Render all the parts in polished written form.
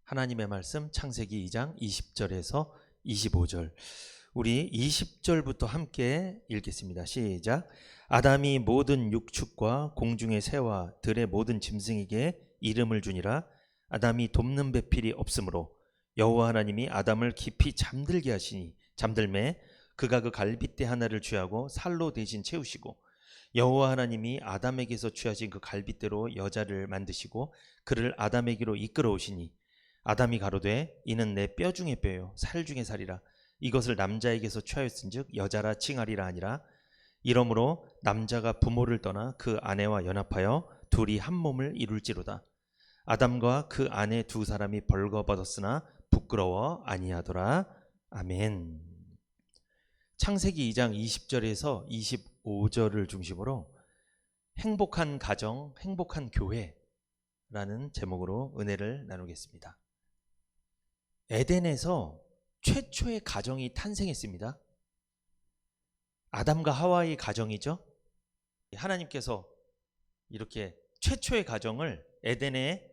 하나님의 말씀 창세기 2장 20절에서 25절. 우리 20절부터 함께 읽겠습니다. 시작. 아담이 모든 육축과 공중의 새와 들의 모든 짐승에게 이름을 주니라. 아담이 돕는 배필이 없으므로 여호와 하나님이 아담을 깊이 잠들게 하시니 잠들매 그가 그 갈빗대 하나를 취하고 살로 대신 채우시고 여호와 하나님이 아담에게서 취하신 그 갈빗대로 여자를 만드시고 그를 아담에게로 이끌어오시니 아담이 가로되 이는 내 뼈 중에 뼈요 살 중에 살이라. 이것을 남자에게서 취하였은즉 여자라 칭하리라 하니라. 이러므로 남자가 부모를 떠나 그 아내와 연합하여 둘이 한 몸을 이룰지로다. 아담과 그 아내 두 사람이 벌거벗었으나 부끄러워 아니하더라. 아멘. 창세기 2장 20절에서 25절을 중심으로 행복한 가정, 행복한 교회라는 제목으로 은혜를 나누겠습니다. 에덴에서 최초의 가정이 탄생했습니다. 아담과 하와의 가정이죠. 하나님께서 이렇게 최초의 가정을 에덴에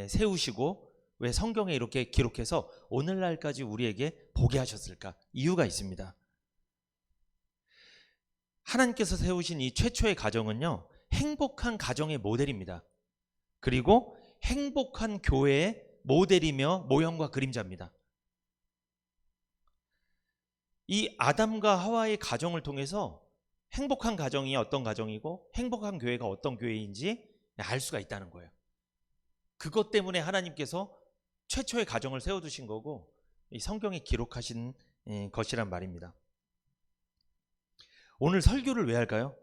세우시고 왜 성경에 이렇게 기록해서 오늘날까지 우리에게 보게 하셨을까? 이유가 있습니다. 하나님께서 세우신 이 최초의 가정은요, 행복한 가정의 모델입니다. 그리고 행복한 교회의 모델이며 모형과 그림자입니다. 이 아담과 하와의 가정을 통해서 행복한 가정이 어떤 가정이고 행복한 교회가 어떤 교회인지 알 수가 있다는 거예요. 그것 때문에 하나님께서 최초의 가정을 세워두신 거고 이 성경에 기록하신 것이란 말입니다. 오늘 설교를 왜 할까요?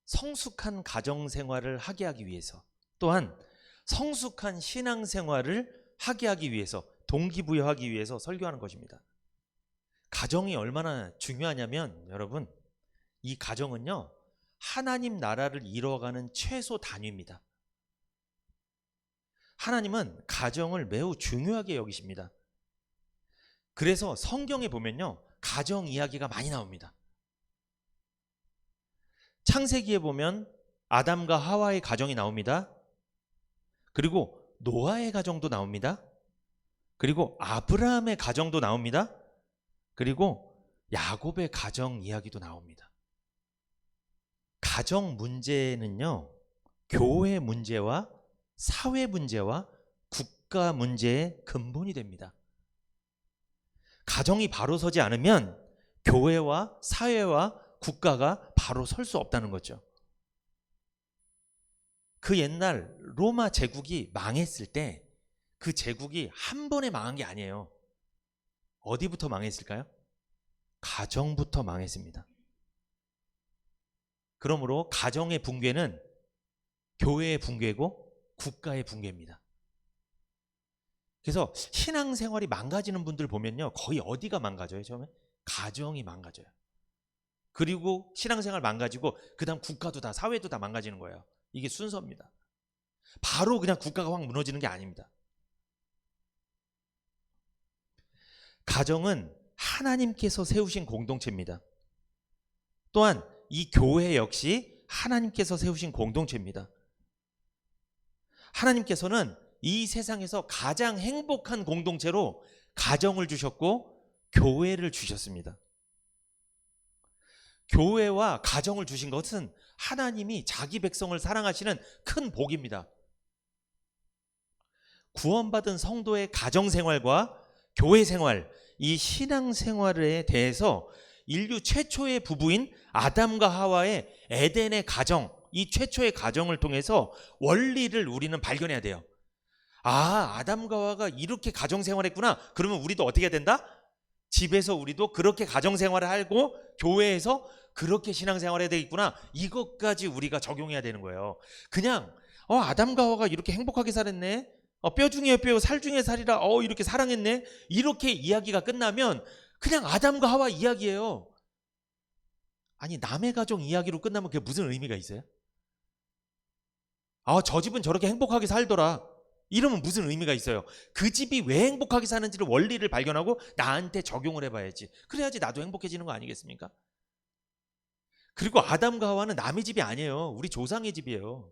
성숙한 가정생활을 하게 하기 위해서, 또한 성숙한 신앙생활을 하게 하기 위해서, 동기부여하기 위해서 설교하는 것입니다. 가정이 얼마나 중요하냐면 여러분, 이 가정은요 하나님 나라를 이루어가는 최소 단위입니다. 하나님은 가정을 매우 중요하게 여기십니다. 그래서 성경에 보면요 가정 이야기가 많이 나옵니다. 창세기에 보면 아담과 하와의 가정이 나옵니다. 그리고 노아의 가정도 나옵니다. 그리고 아브라함의 가정도 나옵니다. 그리고 야곱의 가정 이야기도 나옵니다. 가정 문제는요 교회 문제와 사회 문제와 국가 문제의 근본이 됩니다. 가정이 바로 서지 않으면 교회와 사회와 국가가 바로 설 수 없다는 거죠. 그 옛날 로마 제국이 망했을 때 그 제국이 한 번에 망한 게 아니에요. 어디부터 망했을까요? 가정부터 망했습니다. 그러므로 가정의 붕괴는 교회의 붕괴고 국가의 붕괴입니다. 그래서 신앙생활이 망가지는 분들 보면요 거의 어디가 망가져요? 처음에 가정이 망가져요. 그리고 신앙생활 망가지고 그 다음 국가도 다, 사회도 다 망가지는 거예요. 이게 순서입니다. 바로 그냥 국가가 확 무너지는 게 아닙니다. 가정은 하나님께서 세우신 공동체입니다. 또한 이 교회 역시 하나님께서 세우신 공동체입니다. 하나님께서는 이 세상에서 가장 행복한 공동체로 가정을 주셨고 교회를 주셨습니다. 교회와 가정을 주신 것은 하나님이 자기 백성을 사랑하시는 큰 복입니다. 구원받은 성도의 가정생활과 교회생활, 이 신앙생활에 대해서 인류 최초의 부부인 아담과 하와의 에덴의 가정, 이 최초의 가정을 통해서 원리를 우리는 발견해야 돼요. 아, 아담과 하와가 이렇게 가정생활했구나. 그러면 우리도 어떻게 해야 된다? 집에서 우리도 그렇게 가정생활을 하고 교회에서 그렇게 신앙생활해야 되겠구나. 이것까지 우리가 적용해야 되는 거예요. 그냥 아담과 하와가 이렇게 행복하게 살았네. 뼈 중에 뼈, 살 중에 살이라 이렇게 사랑했네. 이렇게 이야기가 끝나면 그냥 아담과 하와 이야기예요. 아니 남의 가정 이야기로 끝나면 그게 무슨 의미가 있어요? 저 집은 저렇게 행복하게 살더라. 이러면 무슨 의미가 있어요? 그 집이 왜 행복하게 사는지를 원리를 발견하고 나한테 적용을 해봐야지. 그래야지 나도 행복해지는 거 아니겠습니까? 그리고 아담과 하와는 남의 집이 아니에요. 우리 조상의 집이에요.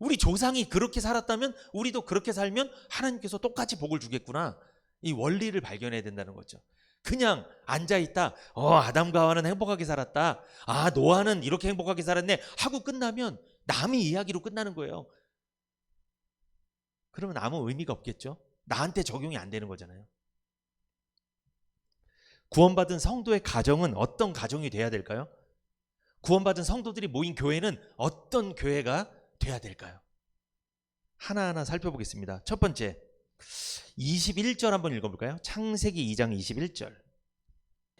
우리 조상이 그렇게 살았다면 우리도 그렇게 살면 하나님께서 똑같이 복을 주겠구나. 이 원리를 발견해야 된다는 거죠. 그냥 앉아있다. 아담과 하와는 행복하게 살았다. 노아는 이렇게 행복하게 살았네 하고 끝나면 남의 이야기로 끝나는 거예요. 그러면 아무 의미가 없겠죠. 나한테 적용이 안 되는 거잖아요. 구원받은 성도의 가정은 어떤 가정이 돼야 될까요? 구원받은 성도들이 모인 교회는 어떤 교회가 돼야 될까요? 하나하나 살펴보겠습니다. 첫 번째, 21절 한번 읽어볼까요? 창세기 2장 21절.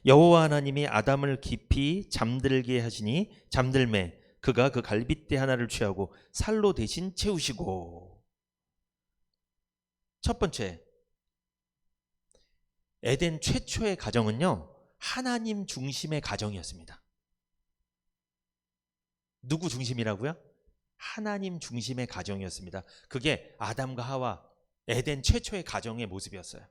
여호와 하나님이 아담을 깊이 잠들게 하시니 잠들매 그가 그 갈빗대 하나를 취하고 살로 대신 채우시고. 첫 번째, 에덴 최초의 가정은요, 하나님 중심의 가정이었습니다. 누구 중심이라고요? 하나님 중심의 가정이었습니다. 그게 아담과 하와, 에덴 최초의 가정의 모습이었어요.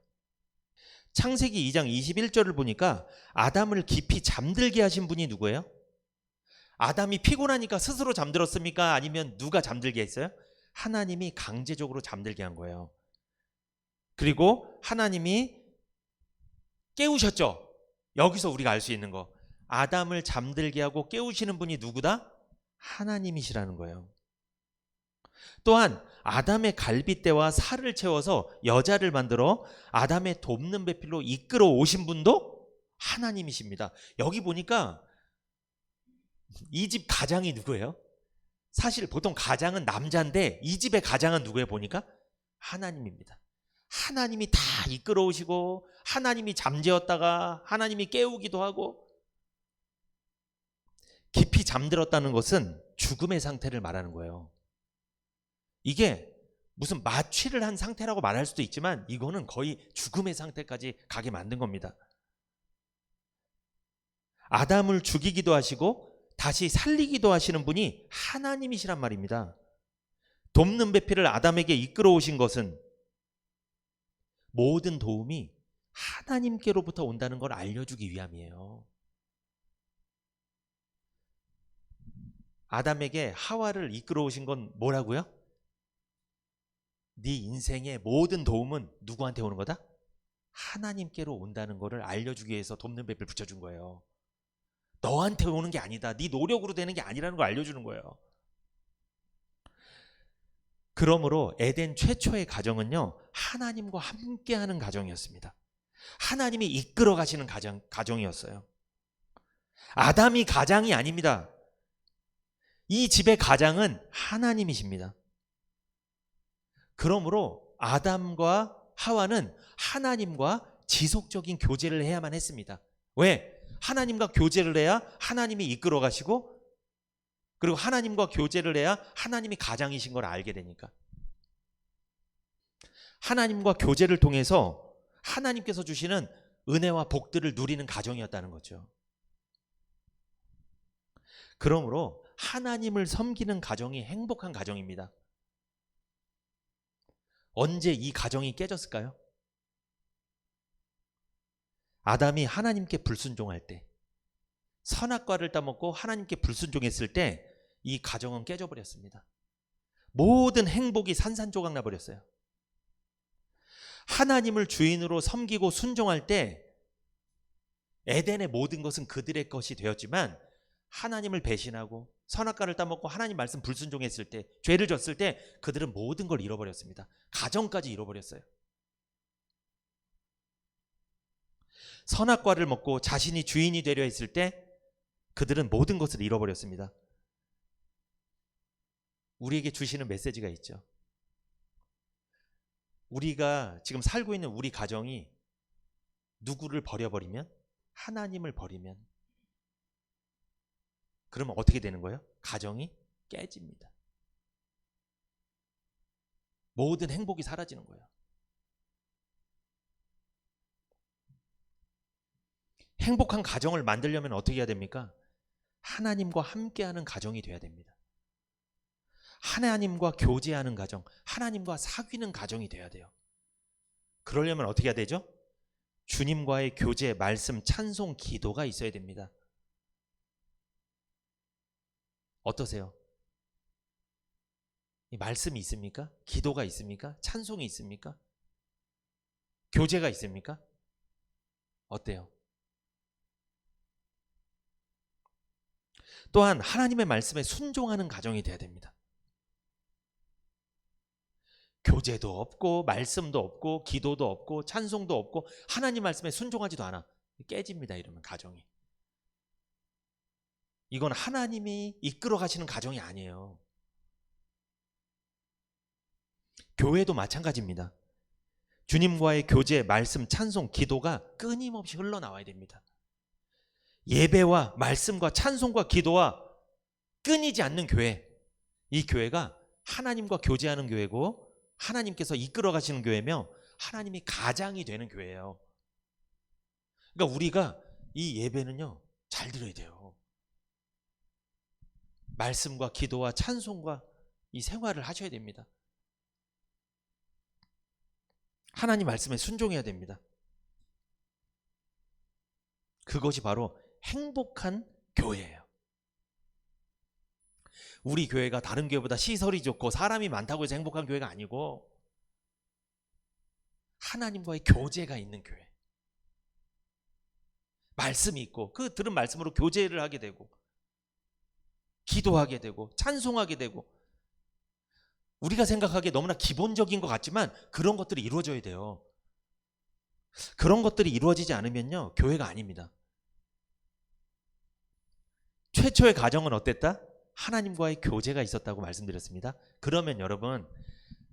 창세기 2장 21절을 보니까 아담을 깊이 잠들게 하신 분이 누구예요? 아담이 피곤하니까 스스로 잠들었습니까? 아니면 누가 잠들게 했어요? 하나님이 강제적으로 잠들게 한 거예요. 그리고 하나님이 깨우셨죠. 여기서 우리가 알 수 있는 거, 아담을 잠들게 하고 깨우시는 분이 누구다? 하나님이시라는 거예요. 또한 아담의 갈빗대와 살을 채워서 여자를 만들어 아담의 돕는 배필로 이끌어 오신 분도 하나님이십니다. 여기 보니까 이 집 가장이 누구예요? 사실 보통 가장은 남자인데 이 집의 가장은 누구예요? 보니까 하나님입니다. 하나님이 다 이끌어 오시고 하나님이 잠재웠다가 하나님이 깨우기도 하고. 깊이 잠들었다는 것은 죽음의 상태를 말하는 거예요. 이게 무슨 마취를 한 상태라고 말할 수도 있지만 이거는 거의 죽음의 상태까지 가게 만든 겁니다. 아담을 죽이기도 하시고 다시 살리기도 하시는 분이 하나님이시란 말입니다. 돕는 배필을 아담에게 이끌어 오신 것은 모든 도움이 하나님께로부터 온다는 걸 알려주기 위함이에요. 아담에게 하와를 이끌어 오신 건 뭐라고요? 네 인생의 모든 도움은 누구한테 오는 거다? 하나님께로 온다는 것을 알려주기 위해서 돕는 배필 붙여준 거예요. 너한테 오는 게 아니다. 네 노력으로 되는 게 아니라는 걸 알려주는 거예요. 그러므로 에덴 최초의 가정은요, 하나님과 함께하는 가정이었습니다. 하나님이 이끌어 가시는 가정이었어요. 아담이 가장이 아닙니다. 이 집의 가장은 하나님이십니다. 그러므로 아담과 하와는 하나님과 지속적인 교제를 해야만 했습니다. 왜? 하나님과 교제를 해야 하나님이 이끌어 가시고, 그리고 하나님과 교제를 해야 하나님이 가장이신 걸 알게 되니까. 하나님과 교제를 통해서 하나님께서 주시는 은혜와 복들을 누리는 가정이었다는 거죠. 그러므로 하나님을 섬기는 가정이 행복한 가정입니다. 언제 이 가정이 깨졌을까요? 아담이 하나님께 불순종할 때, 선악과를 따먹고 하나님께 불순종했을 때 이 가정은 깨져버렸습니다. 모든 행복이 산산조각 나버렸어요. 하나님을 주인으로 섬기고 순종할 때 에덴의 모든 것은 그들의 것이 되었지만, 하나님을 배신하고 선악과를 따먹고 하나님 말씀 불순종했을 때, 죄를 졌을 때 그들은 모든 걸 잃어버렸습니다. 가정까지 잃어버렸어요. 선악과를 먹고 자신이 주인이 되려 했을 때 그들은 모든 것을 잃어버렸습니다. 우리에게 주시는 메시지가 있죠. 우리가 지금 살고 있는 우리 가정이 누구를 버려버리면, 하나님을 버리면, 그러면 어떻게 되는 거예요? 가정이 깨집니다. 모든 행복이 사라지는 거예요. 행복한 가정을 만들려면 어떻게 해야 됩니까? 하나님과 함께하는 가정이 돼야 됩니다. 하나님과 교제하는 가정, 하나님과 사귀는 가정이 돼야 돼요. 그러려면 어떻게 해야 되죠? 주님과의 교제, 말씀, 찬송, 기도가 있어야 됩니다. 어떠세요? 이 말씀이 있습니까? 기도가 있습니까? 찬송이 있습니까? 교제가 있습니까? 어때요? 또한 하나님의 말씀에 순종하는 가정이 돼야 됩니다. 교제도 없고 말씀도 없고 기도도 없고 찬송도 없고 하나님 말씀에 순종하지도 않아. 깨집니다. 이러면 가정이. 이건 하나님이 이끌어 가시는 가정이 아니에요. 교회도 마찬가지입니다. 주님과의 교제, 말씀, 찬송, 기도가 끊임없이 흘러나와야 됩니다. 예배와 말씀과 찬송과 기도와 끊이지 않는 교회, 이 교회가 하나님과 교제하는 교회고 하나님께서 이끌어 가시는 교회며 하나님이 가장이 되는 교회예요. 그러니까 우리가 이 예배는요, 잘 들어야 돼요. 말씀과 기도와 찬송과 이 생활을 하셔야 됩니다. 하나님 말씀에 순종해야 됩니다. 그것이 바로 행복한 교회예요. 우리 교회가 다른 교회보다 시설이 좋고 사람이 많다고 해서 행복한 교회가 아니고 하나님과의 교제가 있는 교회. 말씀이 있고 그 들은 말씀으로 교제를 하게 되고 기도하게 되고 찬송하게 되고 우리가 생각하기에 너무나 기본적인 것 같지만 그런 것들이 이루어져야 돼요. 그런 것들이 이루어지지 않으면요, 교회가 아닙니다. 최초의 가정은 어땠다? 하나님과의 교제가 있었다고 말씀드렸습니다. 그러면 여러분,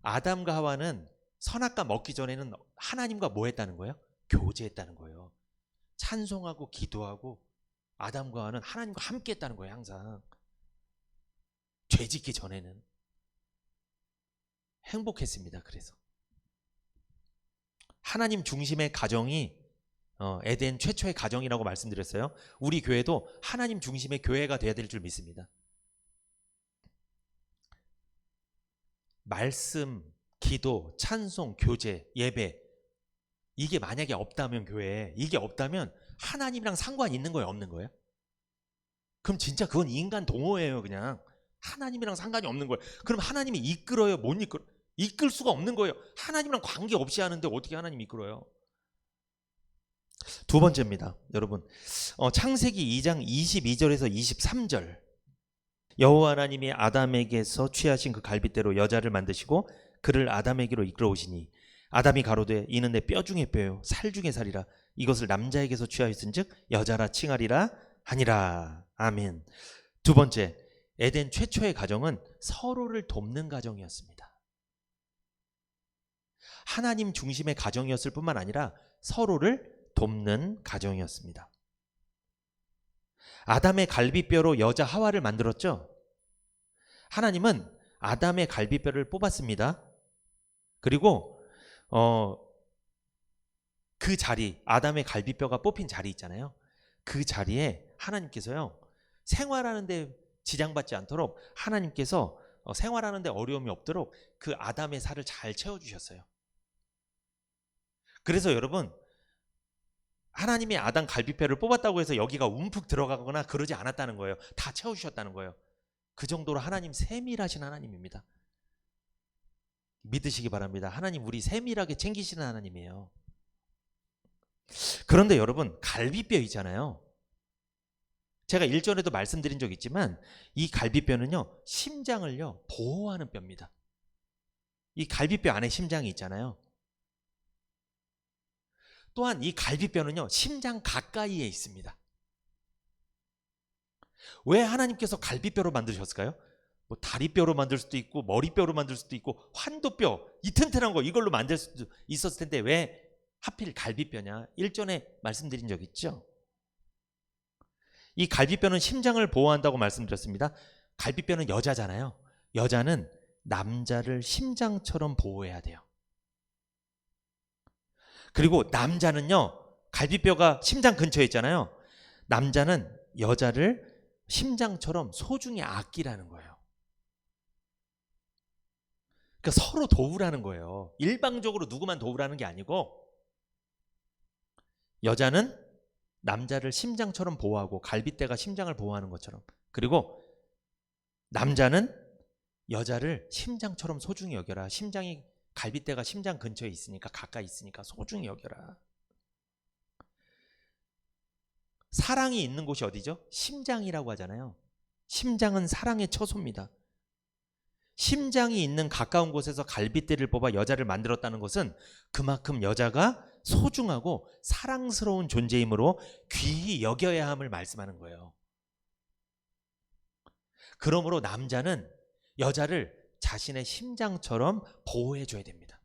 아담과 하와는 선악과 먹기 전에는 하나님과 뭐 했다는 거예요? 교제했다는 거예요. 찬송하고 기도하고 아담과 하와는 하나님과 함께 했다는 거예요. 항상 죄 짓기 전에는 행복했습니다. 그래서 하나님 중심의 가정이 에덴 최초의 가정이라고 말씀드렸어요. 우리 교회도 하나님 중심의 교회가 되어야 될 줄 믿습니다. 말씀, 기도, 찬송, 교제, 예배, 이게 만약에 없다면 교회에, 이게 없다면 하나님이랑 상관이 있는 거예요? 없는 거예요? 그럼 진짜 그건 인간 동호예요. 그냥 하나님이랑 상관이 없는 거예요. 그럼 하나님이 이끌어요? 못 이끌어? 이끌 수가 없는 거예요. 하나님이랑 관계없이 하는데 어떻게 하나님이 이끌어요? 두 번째입니다. 여러분, 창세기 2장 22절에서 23절, 여호와 하나님이 아담에게서 취하신 그 갈빗대로 여자를 만드시고 그를 아담에게로 이끌어 오시니 아담이 가로되 이는 내 뼈 중에 뼈요 살 중에 살이라 이것을 남자에게서 취하였은즉 여자라 칭하리라 하니라. 아멘. 두 번째, 에덴 최초의 가정은 서로를 돕는 가정이었습니다. 하나님 중심의 가정이었을 뿐만 아니라 서로를 돕는 가정이었습니다. 아담의 갈비뼈로 여자 하와를 만들었죠. 하나님은 아담의 갈비뼈를 뽑았습니다. 그리고 그 자리, 아담의 갈비뼈가 뽑힌 자리 있잖아요. 그 자리에 하나님께서요, 생활하는데 지장받지 않도록 하나님께서 생활하는데 어려움이 없도록 그 아담의 살을 잘 채워주셨어요. 그래서 여러분, 하나님이 아담 갈비뼈를 뽑았다고 해서 여기가 움푹 들어가거나 그러지 않았다는 거예요. 다 채워주셨다는 거예요. 그 정도로 하나님 세밀하신 하나님입니다. 믿으시기 바랍니다. 하나님 우리 세밀하게 챙기시는 하나님이에요. 그런데 여러분, 갈비뼈 있잖아요. 제가 일전에도 말씀드린 적 있지만 이 갈비뼈는요, 심장을요 보호하는 뼈입니다. 이 갈비뼈 안에 심장이 있잖아요. 또한 이 갈비뼈는요, 심장 가까이에 있습니다. 왜 하나님께서 갈비뼈로 만드셨을까요? 뭐 다리뼈로 만들 수도 있고 머리뼈로 만들 수도 있고 환도뼈, 이 튼튼한 거 이걸로 만들 수도 있었을 텐데 왜 하필 갈비뼈냐? 일전에 말씀드린 적 있죠? 이 갈비뼈는 심장을 보호한다고 말씀드렸습니다. 갈비뼈는 여자잖아요. 여자는 남자를 심장처럼 보호해야 돼요. 그리고 남자는요, 갈비뼈가 심장 근처에 있잖아요. 남자는 여자를 심장처럼 소중히 아끼라는 거예요. 그러니까 서로 도우라는 거예요. 일방적으로 누구만 도우라는 게 아니고 여자는 남자를 심장처럼 보호하고 갈빗대가 심장을 보호하는 것처럼, 그리고 남자는 여자를 심장처럼 소중히 여겨라. 심장이 갈빗대가 심장 근처에 있으니까 가까이 있으니까 소중히 여겨라. 사랑이 있는 곳이 어디죠? 심장이라고 하잖아요. 심장은 사랑의 처소입니다. 심장이 있는 가까운 곳에서 갈빗대를 뽑아 여자를 만들었다는 것은 그만큼 여자가 소중하고 사랑스러운 존재이므로 귀히 여겨야 함을 말씀하는 거예요. 그러므로 남자는 여자를 자신의 심장처럼 보호해 줘야 됩니다.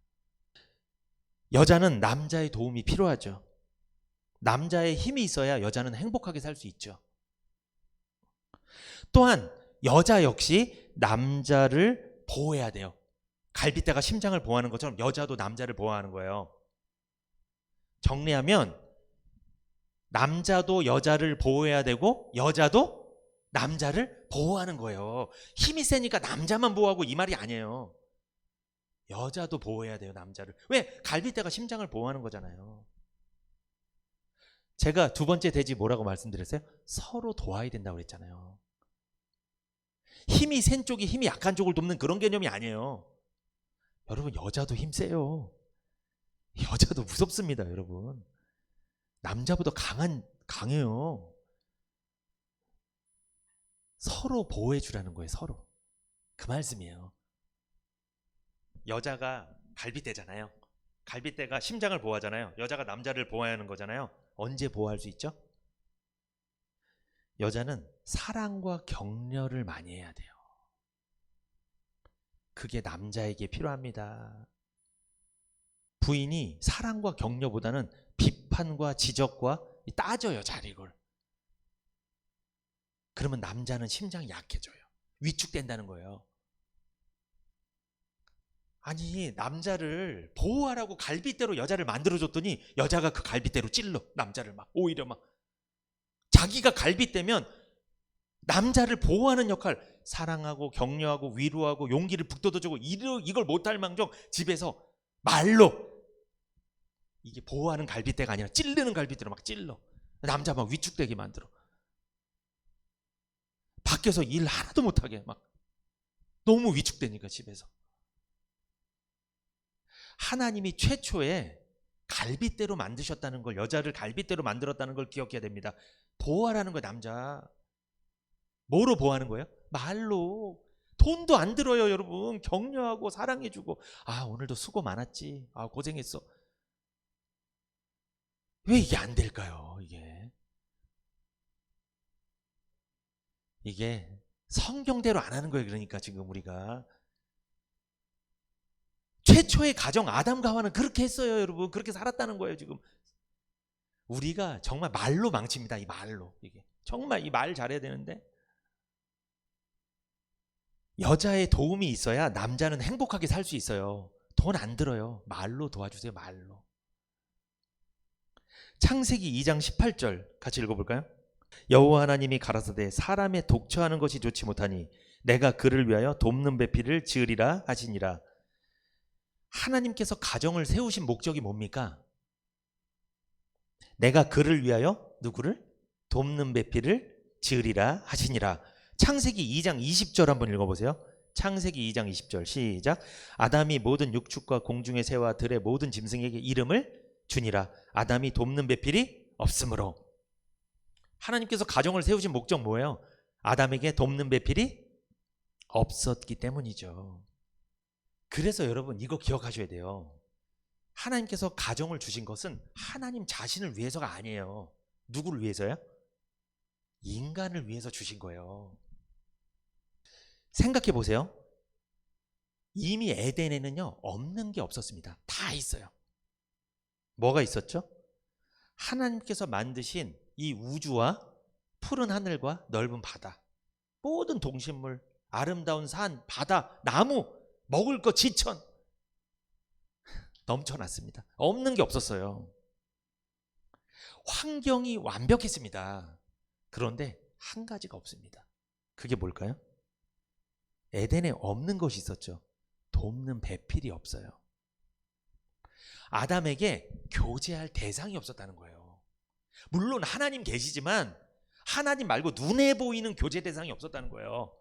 여자는 남자의 도움이 필요하죠. 남자의 힘이 있어야 여자는 행복하게 살 수 있죠. 또한 여자 역시 남자를 보호해야 돼요. 갈빗대가 심장을 보호하는 것처럼 여자도 남자를 보호하는 거예요. 정리하면 남자도 여자를 보호해야 되고 여자도 남자를 보호하는 거예요. 힘이 세니까 남자만 보호하고 이 말이 아니에요. 여자도 보호해야 돼요, 남자를. 왜? 갈빗대가 심장을 보호하는 거잖아요. 제가 두 번째 대지 뭐라고 말씀드렸어요? 서로 도와야 된다고 그랬잖아요. 힘이 센 쪽이 힘이 약한 쪽을 돕는 그런 개념이 아니에요. 여러분, 여자도 힘 세요. 여자도 무섭습니다, 여러분. 남자보다 강해요. 서로 보호해 주라는 거예요, 서로. 그 말씀이에요. 여자가 갈빗대잖아요. 갈빗대가 심장을 보호하잖아요. 여자가 남자를 보호하는 거잖아요. 언제 보호할 수 있죠? 여자는 사랑과 격려를 많이 해야 돼요. 그게 남자에게 필요합니다. 부인이 사랑과 격려보다는 비판과 지적과 따져요, 잘 이걸. 그러면 남자는 심장이 약해져요. 위축된다는 거예요. 아니, 남자를 보호하라고 갈빗대로 여자를 만들어줬더니 여자가 그 갈빗대로 찔러, 남자를 막 오히려 막 자기가 갈빗대면 남자를 보호하는 역할, 사랑하고 격려하고 위로하고 용기를 북돋아주고 이걸 못할 망정 집에서 말로, 이게 보호하는 갈빗대가 아니라 찌르는 갈빗대로 막 찔러, 남자 막 위축되게 만들어. 밖에서 일 하나도 못하게 막 너무 위축되니까 집에서. 하나님이 최초에 갈빗대로 만드셨다는 걸, 여자를 갈빗대로 만들었다는 걸 기억해야 됩니다. 보호하라는 거예요, 남자. 뭐로 보호하는 거예요? 말로. 돈도 안 들어요, 여러분. 격려하고 사랑해주고, 아, 오늘도 수고 많았지, 아, 고생했어. 왜 이게 안 될까요? 이게 성경대로 안 하는 거예요. 그러니까 지금 우리가 최초의 가정 아담과 하와는 그렇게 했어요, 여러분. 그렇게 살았다는 거예요. 지금 우리가 정말 말로 망칩니다. 이 말로. 이게 정말 이 말 잘해야 되는데, 여자의 도움이 있어야 남자는 행복하게 살 수 있어요. 돈 안 들어요. 말로 도와주세요, 말로. 창세기 2장 18절 같이 읽어볼까요? 여호와 하나님이 가라사대 사람의 독처하는 것이 좋지 못하니 내가 그를 위하여 돕는 배필을 지으리라 하시니라. 하나님께서 가정을 세우신 목적이 뭡니까? 내가 그를 위하여 누구를? 돕는 배필을 지으리라 하시니라. 창세기 2장 20절 한번 읽어보세요. 창세기 2장 20절 시작. 아담이 모든 육축과 공중의 새와 들의 모든 짐승에게 이름을 주니라. 아담이 돕는 배필이 없으므로. 하나님께서 가정을 세우신 목적 뭐예요? 아담에게 돕는 배필이 없었기 때문이죠. 그래서 여러분 이거 기억하셔야 돼요. 하나님께서 가정을 주신 것은 하나님 자신을 위해서가 아니에요. 누구를 위해서요? 인간을 위해서 주신 거예요. 생각해 보세요. 이미 에덴에는요, 없는 게 없었습니다. 다 있어요. 뭐가 있었죠? 하나님께서 만드신 이 우주와 푸른 하늘과 넓은 바다, 모든 동식물, 아름다운 산, 바다, 나무, 먹을 것, 지천 넘쳐났습니다. 없는 게 없었어요. 환경이 완벽했습니다. 그런데 한 가지가 없습니다. 그게 뭘까요? 에덴에 없는 것이 있었죠. 돕는 배필이 없어요. 아담에게 교제할 대상이 없었다는 거예요. 물론 하나님 계시지만 하나님 말고 눈에 보이는 교제 대상이 없었다는 거예요.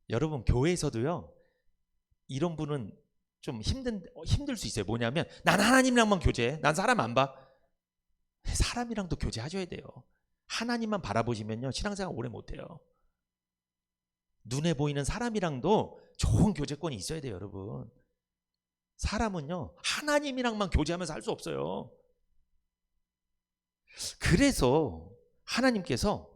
여러분 교회에서도요 이런 분은 좀 힘들 수 있어요. 뭐냐면 난 하나님이랑만 교제해. 난 사람 안 봐. 사람이랑도 교제하셔야 돼요. 하나님만 바라보시면요 신앙생활 오래 못해요. 눈에 보이는 사람이랑도 좋은 교제권이 있어야 돼요, 여러분. 사람은요 하나님이랑만 교제하면서 살 수 없어요. 그래서 하나님께서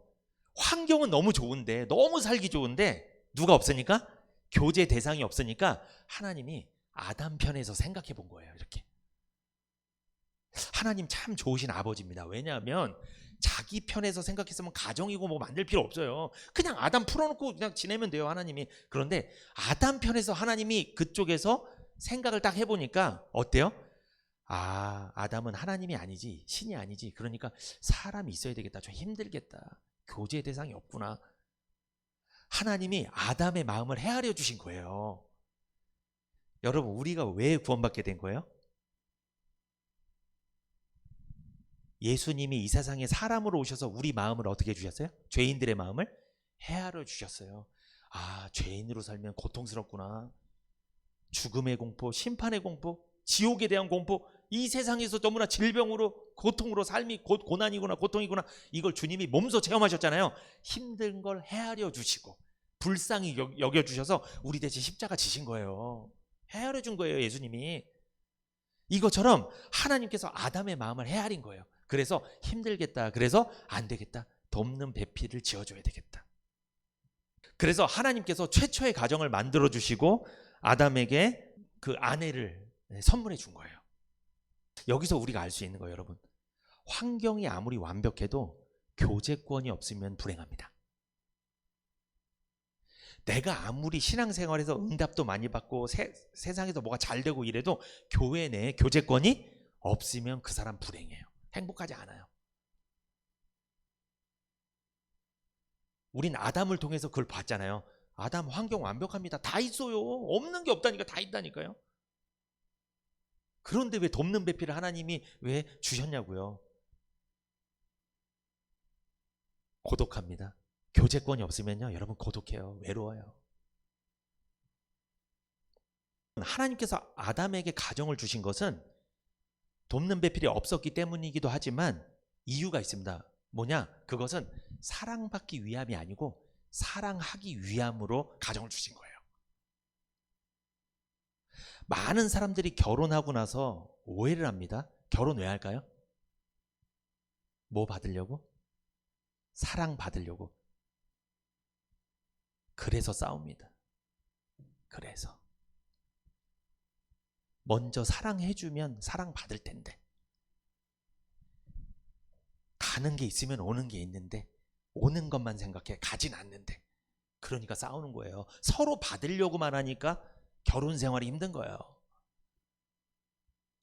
환경은 너무 좋은데, 너무 살기 좋은데 누가 없으니까? 교제 대상이 없으니까 하나님이 아담 편에서 생각해 본 거예요. 이렇게 하나님 참 좋으신 아버지입니다. 왜냐하면 자기 편에서 생각했으면 가정이고 뭐 만들 필요 없어요. 그냥 아담 풀어놓고 그냥 지내면 돼요, 하나님이. 그런데 아담 편에서 하나님이 그쪽에서 생각을 딱 해보니까 어때요? 아, 아담은 하나님이 아니지, 신이 아니지. 그러니까 사람이 있어야 되겠다. 좀 힘들겠다. 교제 대상이 없구나. 하나님이 아담의 마음을 헤아려 주신 거예요. 여러분, 우리가 왜 구원받게 된 거예요? 예수님이 이 세상에 사람으로 오셔서 우리 마음을 어떻게 해주셨어요? 죄인들의 마음을 헤아려 주셨어요. 아, 죄인으로 살면 고통스럽구나. 죽음의 공포, 심판의 공포, 지옥에 대한 공포, 이 세상에서 너무나 질병으로, 고통으로 삶이 고난이구나, 고통이구나. 이걸 주님이 몸소 체험하셨잖아요. 힘든 걸 헤아려 주시고 불쌍히 여겨주셔서 우리 대신 십자가 지신 거예요. 헤아려 준 거예요, 예수님이. 이것처럼 하나님께서 아담의 마음을 헤아린 거예요. 그래서 힘들겠다. 그래서 안 되겠다. 돕는 배필을 지어줘야 되겠다. 그래서 하나님께서 최초의 가정을 만들어 주시고 아담에게 그 아내를 선물해 준 거예요. 여기서 우리가 알 수 있는 거예요, 여러분. 환경이 아무리 완벽해도 교제권이 없으면 불행합니다. 내가 아무리 신앙생활에서 응답도 많이 받고 세상에서 뭐가 잘 되고 이래도 교회 내에 교제권이 없으면 그 사람 불행해요. 행복하지 않아요. 우린 아담을 통해서 그걸 봤잖아요. 아담 환경 완벽합니다. 다 있어요. 없는 게 없다니까. 다 있다니까요. 그런데 왜 돕는 배필을 하나님이 왜 주셨냐고요. 고독합니다. 교제권이 없으면요 여러분 고독해요. 외로워요. 하나님께서 아담에게 가정을 주신 것은 돕는 배필이 없었기 때문이기도 하지만 이유가 있습니다. 뭐냐? 그것은 사랑받기 위함이 아니고 사랑하기 위함으로 가정을 주신 거예요. 많은 사람들이 결혼하고 나서 오해를 합니다. 결혼 왜 할까요? 뭐 받으려고? 사랑 받으려고. 그래서 싸웁니다. 그래서 먼저 사랑해주면 사랑받을 텐데, 가는 게 있으면 오는 게 있는데 오는 것만 생각해. 가진 않는데. 그러니까 싸우는 거예요. 서로 받으려고만 하니까 결혼 생활이 힘든 거예요.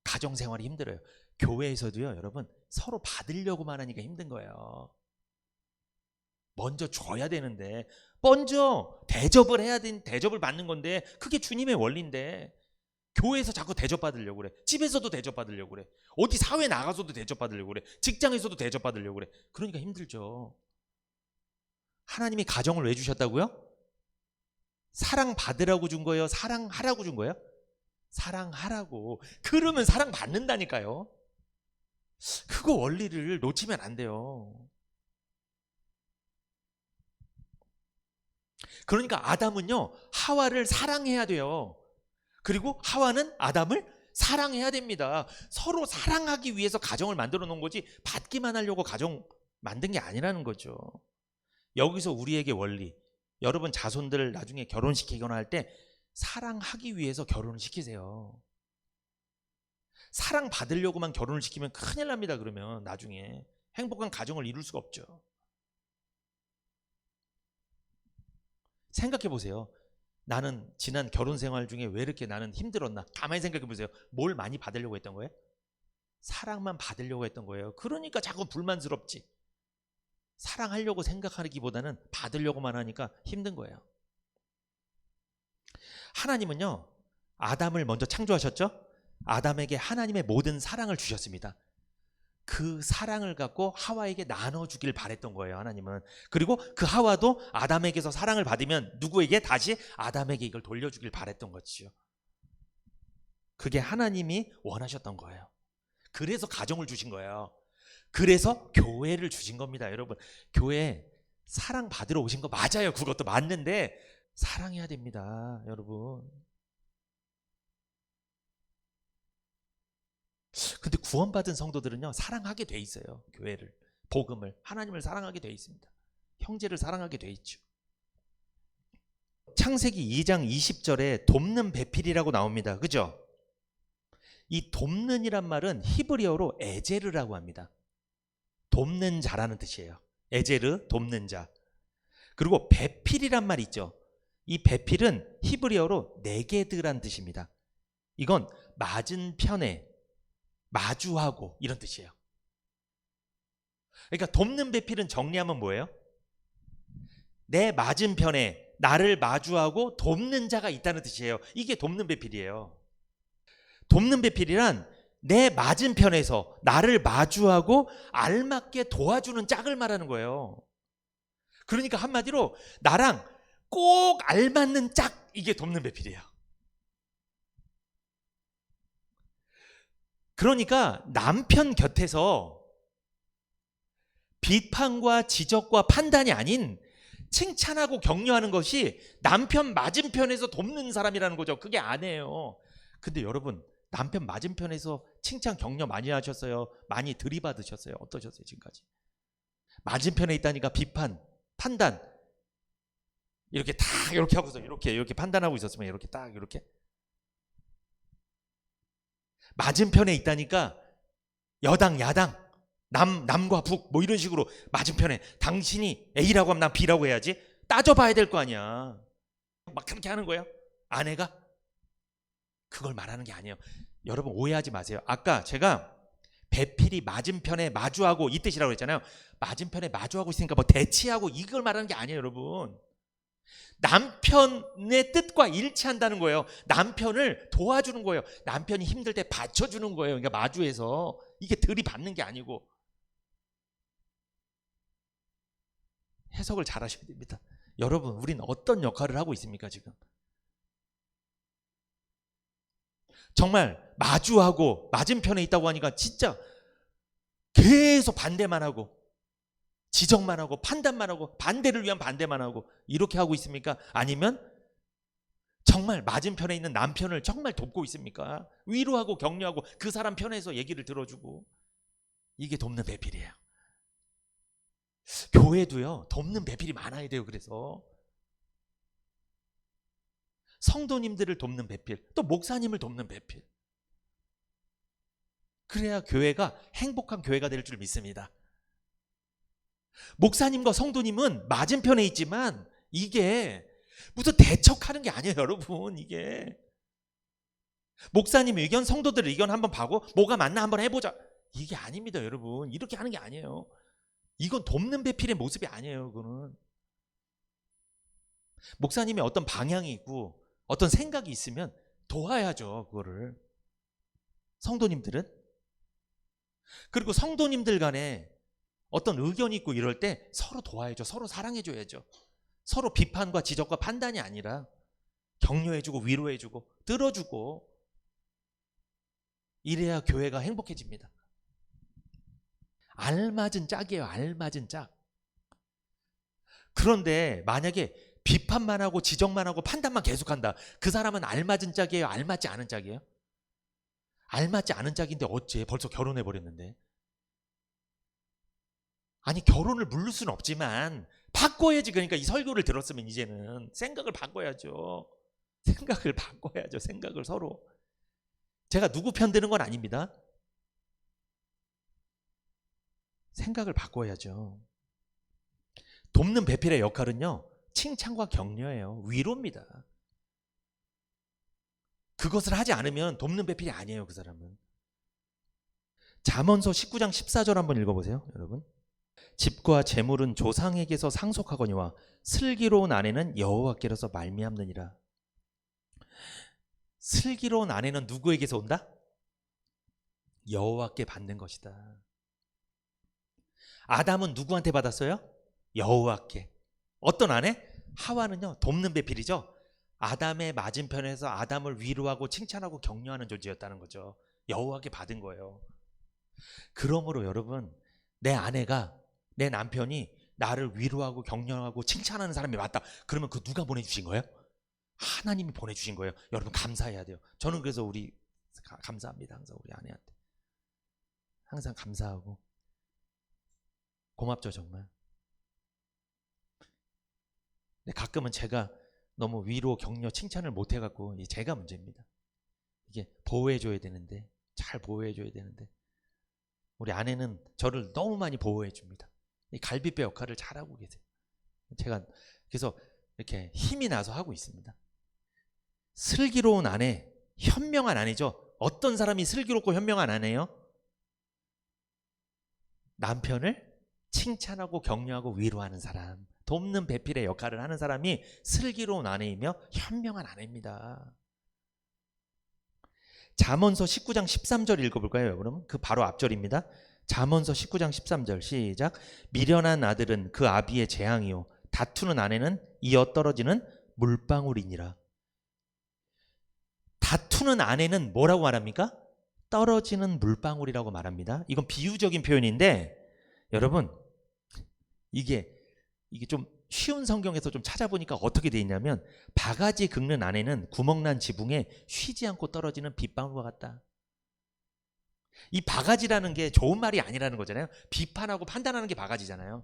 가정 생활이 힘들어요. 교회에서도요 여러분 서로 받으려고만 하니까 힘든 거예요. 먼저 줘야 되는데, 먼저 대접을 해야 되는, 대접을 받는 건데 그게 주님의 원리인데 교회에서 자꾸 대접받으려고 그래. 집에서도 대접받으려고 그래. 어디 사회 나가서도 대접받으려고 그래. 직장에서도 대접받으려고 그래. 그러니까 힘들죠. 하나님이 가정을 왜 주셨다고요? 사랑받으라고 준 거예요? 사랑하라고 준 거예요? 사랑하라고. 그러면 사랑받는다니까요. 그거 원리를 놓치면 안 돼요. 그러니까 아담은요 하와를 사랑해야 돼요. 그리고 하와는 아담을 사랑해야 됩니다. 서로 사랑하기 위해서 가정을 만들어 놓은 거지 받기만 하려고 가정 만든 게 아니라는 거죠. 여기서 우리에게 원리, 여러분 자손들 나중에 결혼시키거나 할 때 사랑하기 위해서 결혼을 시키세요. 사랑받으려고만 결혼을 시키면 큰일 납니다. 그러면 나중에 행복한 가정을 이룰 수가 없죠. 생각해 보세요. 나는 지난 결혼 생활 중에 왜 이렇게 나는 힘들었나? 가만히 생각해 보세요. 뭘 많이 받으려고 했던 거예요? 사랑만 받으려고 했던 거예요. 그러니까 자꾸 불만스럽지. 사랑하려고 생각하기보다는 받으려고만 하니까 힘든 거예요. 하나님은요 아담을 먼저 창조하셨죠? 아담에게 하나님의 모든 사랑을 주셨습니다. 그 사랑을 갖고 하와에게 나눠주길 바랬던 거예요, 하나님은. 그리고 그 하와도 아담에게서 사랑을 받으면 누구에게? 다시 아담에게 이걸 돌려주길 바랬던 거지요. 그게 하나님이 원하셨던 거예요. 그래서 가정을 주신 거예요. 그래서 교회를 주신 겁니다, 여러분. 교회 사랑 받으러 오신 거 맞아요. 그것도 맞는데 사랑해야 됩니다, 여러분. 근데 구원받은 성도들은요, 사랑하게 돼 있어요. 교회를, 복음을, 하나님을 사랑하게 돼 있습니다. 형제를 사랑하게 돼 있죠. 창세기 2장 20절에 돕는 배필이라고 나옵니다. 그죠? 이 돕는이란 말은 히브리어로 에제르라고 합니다. 돕는 자라는 뜻이에요. 에제르, 돕는 자. 그리고 배필이란 말 있죠. 이 배필은 히브리어로 네게드란 뜻입니다. 이건 맞은편에, 마주하고 이런 뜻이에요. 그러니까 돕는 배필은 정리하면 뭐예요? 내 맞은편에 나를 마주하고 돕는 자가 있다는 뜻이에요. 이게 돕는 배필이에요. 돕는 배필이란 내 맞은편에서 나를 마주하고 알맞게 도와주는 짝을 말하는 거예요. 그러니까 한마디로 나랑 꼭 알맞는 짝, 이게 돕는 배필이에요. 그러니까 남편 곁에서 비판과 지적과 판단이 아닌 칭찬하고 격려하는 것이 남편 맞은편에서 돕는 사람이라는 거죠. 그게 아내예요. 근데 여러분, 남편 맞은편에서 칭찬 격려 많이 하셨어요? 많이 들이받으셨어요? 어떠셨어요, 지금까지? 맞은편에 있다니까 비판, 판단, 이렇게 다 이렇게 하고서 이렇게 판단하고 있었으면 이렇게 딱 이렇게. 맞은편에 있다니까 여당, 야당, 남과 북 뭐 이런 식으로 맞은편에 당신이 A라고 하면 난 B라고 해야지, 따져봐야 될 거 아니야. 막 그렇게 하는 거예요, 아내가. 그걸 말하는 게 아니에요. 여러분 오해하지 마세요. 아까 제가 배필이 맞은편에 마주하고 이 뜻이라고 했잖아요. 맞은편에 마주하고 있으니까 뭐 대치하고 이걸 말하는 게 아니에요, 여러분. 남편의 뜻과 일치한다는 거예요. 남편을 도와주는 거예요. 남편이 힘들 때 받쳐주는 거예요. 그러니까 마주해서. 이게 들이받는 게 아니고. 해석을 잘 하셔야 됩니다. 여러분, 우린 어떤 역할을 하고 있습니까, 지금? 정말 마주하고 맞은편에 있다고 하니까 진짜 계속 반대만 하고 지적만 하고 판단만 하고 반대를 위한 반대만 하고 이렇게 하고 있습니까? 아니면 정말 맞은편에 있는 남편을 정말 돕고 있습니까? 위로하고 격려하고 그 사람 편에서 얘기를 들어주고. 이게 돕는 배필이에요. 교회도요, 돕는 배필이 많아야 돼요. 그래서 성도님들을 돕는 배필, 또 목사님을 돕는 배필. 그래야 교회가 행복한 교회가 될 줄 믿습니다. 목사님과 성도님은 맞은편에 있지만 이게 무슨 대척하는 게 아니에요, 여러분. 이게 목사님 의견, 성도들 의견 한번 봐고 뭐가 맞나 한번 해보자, 이게 아닙니다, 여러분. 이렇게 하는 게 아니에요. 이건 돕는 배필의 모습이 아니에요. 그거는 목사님이 어떤 방향이 있고 어떤 생각이 있으면 도와야죠, 그거를. 성도님들은. 그리고 성도님들 간에 어떤 의견이 있고 이럴 때 서로 도와야죠. 서로 사랑해줘야죠. 서로 비판과 지적과 판단이 아니라 격려해주고 위로해주고 들어주고. 이래야 교회가 행복해집니다. 알맞은 짝이에요, 알맞은 짝. 그런데 만약에 비판만 하고 지적만 하고 판단만 계속한다, 그 사람은 알맞은 짝이에요, 알맞지 않은 짝이에요? 알맞지 않은 짝인데 어째 벌써 결혼해버렸는데. 아니, 결혼을 물릴 수는 없지만 바꿔야지. 그러니까 이 설교를 들었으면 이제는 생각을 바꿔야죠. 생각을 바꿔야죠. 생각을 서로. 제가 누구 편 드는 건 아닙니다. 생각을 바꿔야죠. 돕는 배필의 역할은요, 칭찬과 격려예요. 위로입니다. 그것을 하지 않으면 돕는 배필이 아니에요, 그 사람은. 잠언서 19장 14절 한번 읽어보세요, 여러분. 집과 재물은 조상에게서 상속하거니와 슬기로운 아내는 여호와께로서 말미암느니라. 슬기로운 아내는 누구에게서 온다? 여호와께 받는 것이다. 아담은 누구한테 받았어요? 여호와께. 어떤 아내? 하와는요, 돕는 배필이죠. 아담의 맞은편에서 아담을 위로하고 칭찬하고 격려하는 존재였다는 거죠. 여호와께 받은 거예요. 그러므로 여러분, 내 아내가, 내 남편이 나를 위로하고 격려하고 칭찬하는 사람이 맞다. 그러면 그 누가 보내주신 거예요? 하나님이 보내주신 거예요. 여러분 감사해야 돼요. 저는 그래서 감사합니다. 항상 우리 아내한테. 항상 감사하고 고맙죠 정말. 근데 가끔은 제가 너무 위로 격려 칭찬을 못해갖고 제가 문제입니다. 이게 보호해줘야 되는데, 잘 보호해줘야 되는데 우리 아내는 저를 너무 많이 보호해줍니다. 이 갈비뼈 역할을 잘하고 계세요. 제가 그래서 이렇게 힘이 나서 하고 있습니다. 슬기로운 아내, 현명한 아내죠. 어떤 사람이 슬기롭고 현명한 아내예요? 남편을 칭찬하고 격려하고 위로하는 사람, 돕는 배필의 역할을 하는 사람이 슬기로운 아내이며 현명한 아내입니다. 잠언서 19장 13절 읽어볼까요 여러분? 그 바로 앞절입니다. 잠언서 19장 13절 시작. 미련한 아들은 그 아비의 재앙이요 다투는 아내는 이어 떨어지는 물방울이니라. 다투는 아내는 뭐라고 말합니까? 떨어지는 물방울이라고 말합니다. 이건 비유적인 표현인데 여러분 이게 좀 쉬운 성경에서 좀 찾아보니까 어떻게 돼 있냐면 바가지 긁는 아내는 구멍난 지붕에 쉬지 않고 떨어지는 빗방울과 같다. 이 바가지라는 게 좋은 말이 아니라는 거잖아요. 비판하고 판단하는 게 바가지잖아요.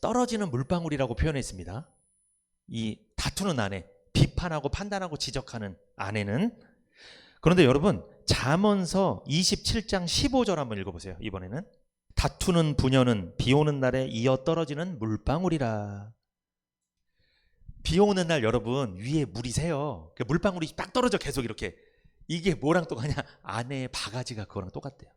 떨어지는 물방울이라고 표현했습니다. 이 다투는 아내, 비판하고 판단하고 지적하는 아내는. 그런데 여러분 잠언서 27장 15절 한번 읽어보세요. 이번에는 다투는 부녀는 비 오는 날에 이어 떨어지는 물방울이라. 비 오는 날 여러분 위에 물이 새요. 물방울이 딱 떨어져 계속 이렇게. 이게 뭐랑 똑같냐? 아내의 바가지가 그거랑 똑같대요.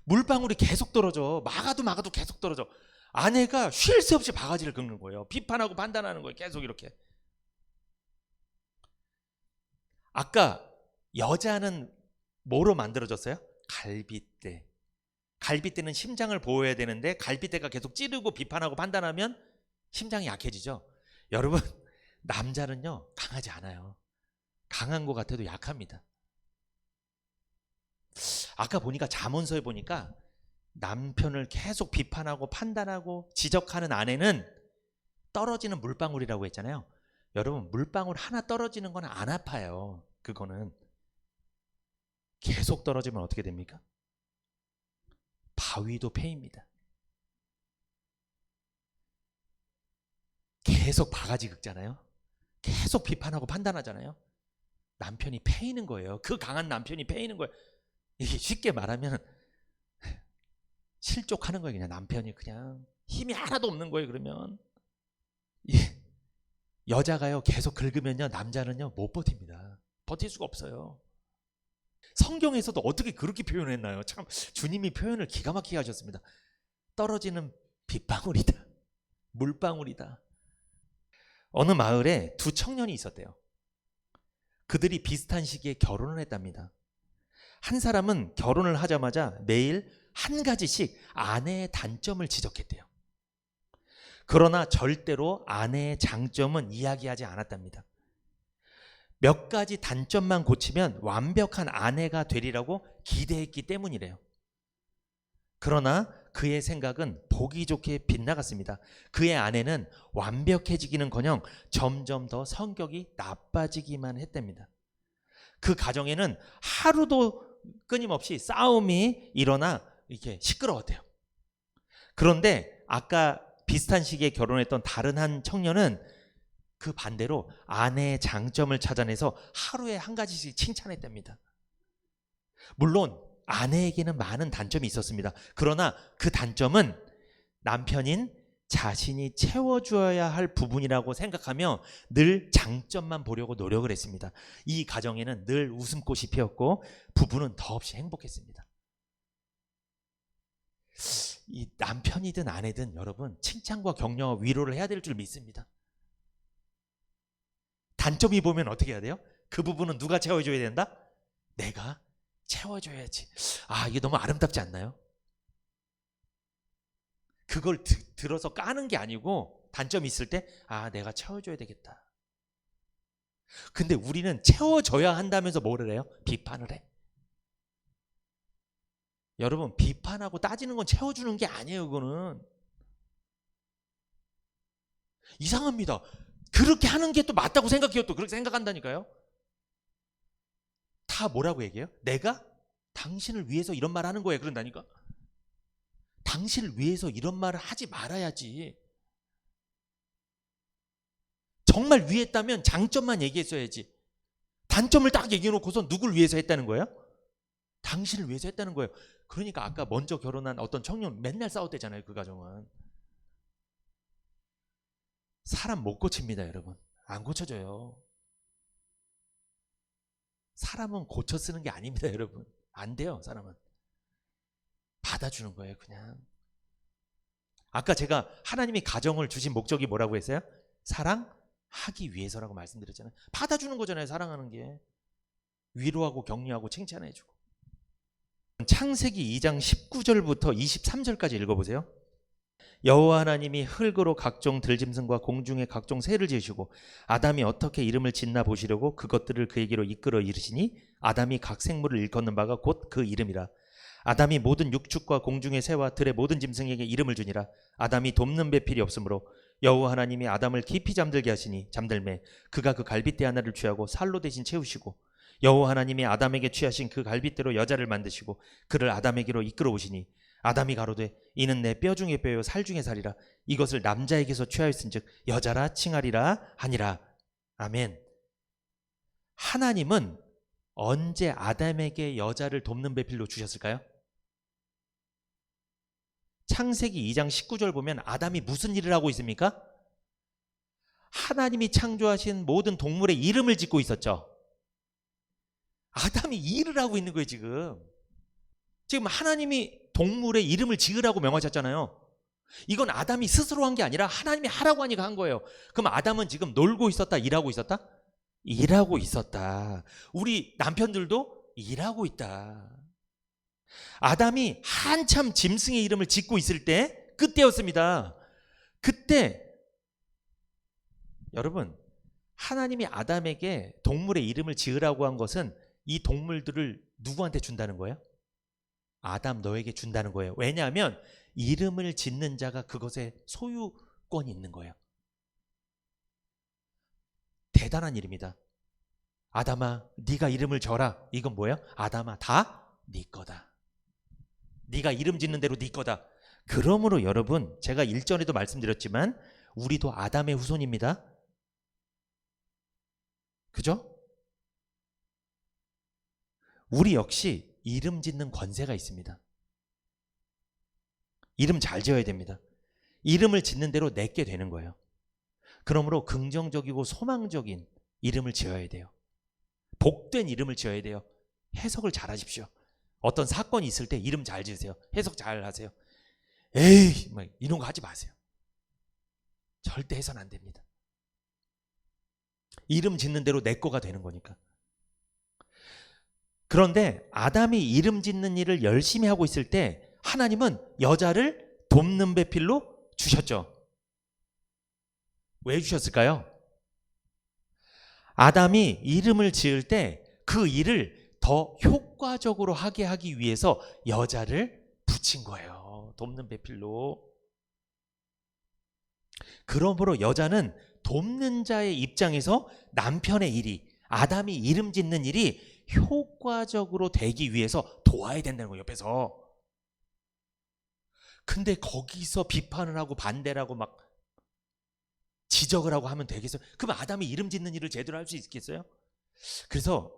물방울이 계속 떨어져. 막아도 계속 떨어져. 아내가 쉴 새 없이 바가지를 긁는 거예요. 비판하고 판단하는 거예요. 계속 이렇게. 아까 여자는 뭐로 만들어졌어요? 갈빗대. 갈빗대는 심장을 보호해야 되는데 갈빗대가 계속 찌르고 비판하고 판단하면 심장이 약해지죠. 여러분 남자는요 강하지 않아요. 강한 것 같아도 약합니다. 아까 보니까 잠언서에 보니까 남편을 계속 비판하고 판단하고 지적하는 아내는 떨어지는 물방울이라고 했잖아요. 여러분 물방울 하나 떨어지는 건 안 아파요. 그거는 계속 떨어지면 어떻게 됩니까? 바위도 패입니다. 계속 바가지 긁잖아요. 계속 비판하고 판단하잖아요. 남편이 패이는 거예요. 그 강한 남편이 패이는 거예요. 이게 쉽게 말하면 실족하는 거예요. 그냥 남편이 그냥 힘이 하나도 없는 거예요. 그러면 여자가요 계속 긁으면요 남자는요 못 버팁니다. 버틸 수가 없어요. 성경에서도 어떻게 그렇게 표현했나요? 참 주님이 표현을 기가 막히게 하셨습니다. 떨어지는 빗방울이다. 물방울이다. 어느 마을에 두 청년이 있었대요. 그들이 비슷한 시기에 결혼을 했답니다. 한 사람은 결혼을 하자마자 매일 한 가지씩 아내의 단점을 지적했대요. 그러나 절대로 아내의 장점은 이야기하지 않았답니다. 몇 가지 단점만 고치면 완벽한 아내가 되리라고 기대했기 때문이래요. 그러나 그의 생각은 보기 좋게 빗나갔습니다. 그의 아내는 완벽해지기는커녕 점점 더 성격이 나빠지기만 했답니다. 그 가정에는 하루도 끊임없이 싸움이 일어나 이렇게 시끄러웠대요. 그런데 아까 비슷한 시기에 결혼했던 다른 한 청년은 그 반대로 아내의 장점을 찾아내서 하루에 한 가지씩 칭찬했답니다. 물론 아내에게는 많은 단점이 있었습니다. 그러나 그 단점은 남편인 자신이 채워주어야 할 부분이라고 생각하며 늘 장점만 보려고 노력을 했습니다. 이 가정에는 늘 웃음꽃이 피었고 부부는 더없이 행복했습니다. 이 남편이든 아내든 여러분 칭찬과 격려와 위로를 해야 될 줄 믿습니다. 단점이 보면 어떻게 해야 돼요? 그 부분은 누가 채워줘야 된다? 내가 채워줘야지. 아, 이게 너무 아름답지 않나요? 그걸 들어서 까는 게 아니고 단점이 있을 때 아, 내가 채워줘야 되겠다. 근데 우리는 채워줘야 한다면서 뭐를 해요? 비판을 해. 여러분, 비판하고 따지는 건 채워주는 게 아니에요. 그거는 이상합니다. 그렇게 하는 게 또 맞다고 생각해요. 또 그렇게 생각한다니까요. 다 뭐라고 얘기해요? 내가 당신을 위해서 이런 말 하는 거예요. 그런다니까. 당신을 위해서 이런 말을 하지 말아야지. 정말 위했다면 장점만 얘기했어야지. 단점을 딱 얘기해놓고서 누굴 위해서 했다는 거예요? 당신을 위해서 했다는 거예요. 그러니까 아까 먼저 결혼한 어떤 청년 맨날 싸웠대잖아요. 그 가정은. 사람 못 고칩니다, 여러분. 안 고쳐져요. 사람은 고쳐 쓰는 게 아닙니다, 여러분. 안 돼요, 사람은. 받아주는 거예요, 그냥. 아까 제가 하나님이 가정을 주신 목적이 뭐라고 했어요? 사랑하기 위해서라고 말씀드렸잖아요. 받아주는 거잖아요, 사랑하는 게. 위로하고 격려하고 칭찬해주고. 창세기 2장 19절부터 23절까지 읽어보세요. 여호와 하나님이 흙으로 각종 들짐승과 공중의 각종 새를 지으시고 아담이 어떻게 이름을 짓나 보시려고 그것들을 그에게로 이끌어 이르시니 아담이 각 생물을 일컫는 바가 곧 그 이름이라. 아담이 모든 육축과 공중의 새와 들의 모든 짐승에게 이름을 주니라. 아담이 돕는 배필이 없으므로 여호와 하나님이 아담을 깊이 잠들게 하시니 잠들매 그가 그 갈빗대 하나를 취하고 살로 대신 채우시고 여호와 하나님이 아담에게 취하신 그 갈빗대로 여자를 만드시고 그를 아담에게로 이끌어 오시니 아담이 가로되 이는 내 뼈 중에 뼈요 살 중에 살이라. 이것을 남자에게서 취하였은즉 여자라 칭하리라 하니라. 아멘. 하나님은 언제 아담에게 여자를 돕는 배필로 주셨을까요? 창세기 2장 19절 보면 아담이 무슨 일을 하고 있습니까? 하나님이 창조하신 모든 동물의 이름을 짓고 있었죠. 아담이 일을 하고 있는 거예요. 지금 하나님이 동물의 이름을 지으라고 명하셨잖아요. 이건 아담이 스스로 한 게 아니라 하나님이 하라고 하니까 한 거예요. 그럼 아담은 지금 놀고 있었다, 일하고 있었다? 일하고 있었다. 우리 남편들도 일하고 있다. 아담이 한참 짐승의 이름을 짓고 있을 때 그때였습니다. 그때 여러분, 하나님이 아담에게 동물의 이름을 지으라고 한 것은 이 동물들을 누구한테 준다는 거예요? 아담 너에게 준다는 거예요. 왜냐하면 이름을 짓는 자가 그것에 소유권이 있는 거예요. 대단한 일입니다. 아담아 네가 이름을 져라. 이건 뭐예요? 아담아 다 네 거다. 네가 이름 짓는 대로 네 거다. 그러므로 여러분, 제가 일전에도 말씀드렸지만 우리도 아담의 후손입니다. 그죠? 우리 역시 이름 짓는 권세가 있습니다. 이름 잘 지어야 됩니다. 이름을 짓는 대로 내게 되는 거예요. 그러므로 긍정적이고 소망적인 이름을 지어야 돼요. 복된 이름을 지어야 돼요. 해석을 잘 하십시오. 어떤 사건이 있을 때 이름 잘 지으세요. 해석 잘 하세요. 에이, 막 이런 거 하지 마세요. 절대 해서는 안 됩니다. 이름 짓는 대로 내 거가 되는 거니까. 그런데 아담이 이름 짓는 일을 열심히 하고 있을 때 하나님은 여자를 돕는 배필로 주셨죠. 왜 주셨을까요? 아담이 이름을 지을 때 그 일을 더 효과적으로 하게 하기 위해서 여자를 붙인 거예요. 돕는 배필로. 그러므로 여자는 돕는 자의 입장에서 남편의 일이, 아담이 이름 짓는 일이 효과적으로 되기 위해서 도와야 된다는 거예요. 옆에서. 근데 거기서 비판을 하고 반대를 하고 막 지적을 하고 하면 되겠어요? 그럼 아담이 이름 짓는 일을 제대로 할 수 있겠어요? 그래서